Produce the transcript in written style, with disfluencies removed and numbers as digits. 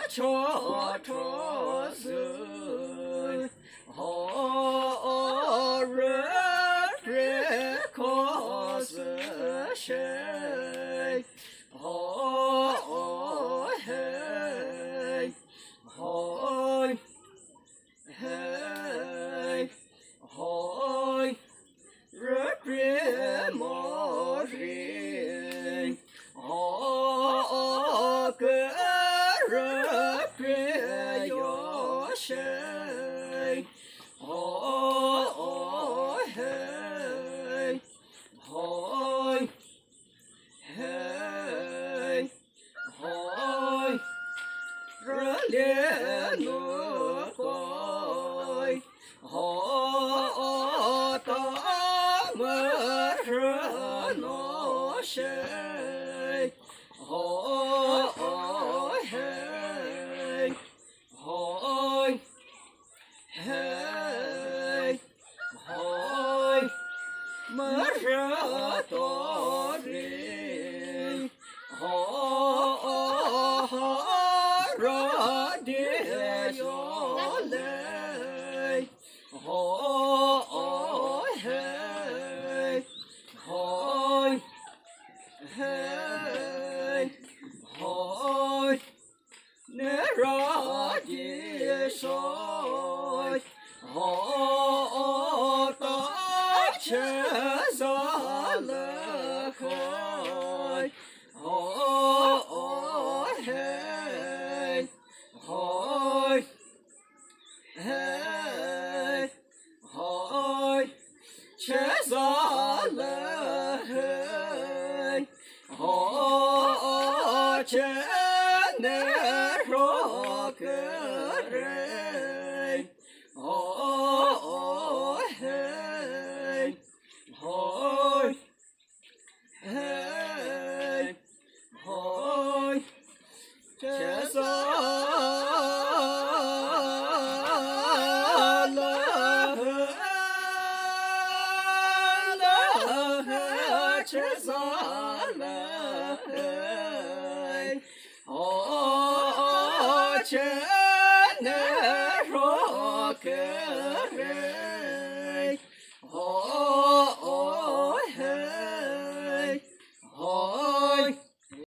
cho sự họ rất rất khó sự sẽ họ hay hỏi hay hỏi rất rất mò riêng họ cứ rất rất gió say hỏi hay hỏi hay hỏi rất liên nước coi họ ta mơ rơ nó say hỏi hay hỏi hay hỏi mơ rơ to riêng họ ra địa gió lệ hỏi hay hỏi hay hỏi nếu ra địa soi họ ta chết ra lệ khơi hỏi hay hỏi hay hỏi chết ra lệ họ chết nè rõ cơ rê hỏi hay hỏi hay hỏi chết ra chết ra lời họ chết nè rõ cơ rê